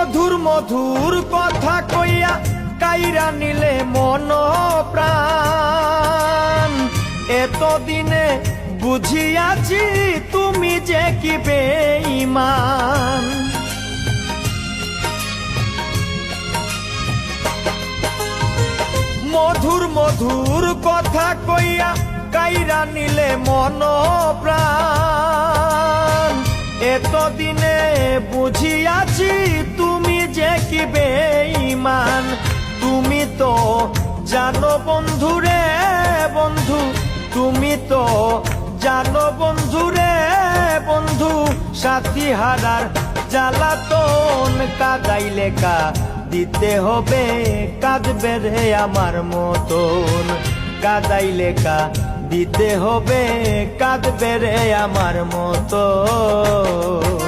মধুর মধুর কথা কইয়া কাইরা নিলে মন প্রাণ। এতদিনে বুঝিয়াছি তুমি যে কি বেঈমান। মধুর মধুর কথা কইয়া কাইরা নিলে মন প্রাণ। এতদিনে বুঝিয়াছি তুমি যে কি বেঈমান। তুমি তো জানো বন্ধু রে বন্ধু, তুমি তো জানো বন্ধু রে বন্ধু, সাথী হারার জ্বালাতন। কাঁদাইলে দিতে হবে কাঁদবে রে আমার মতন। কাঁদাইলে দিতে হবে কাঁদবে রে আমার মতন।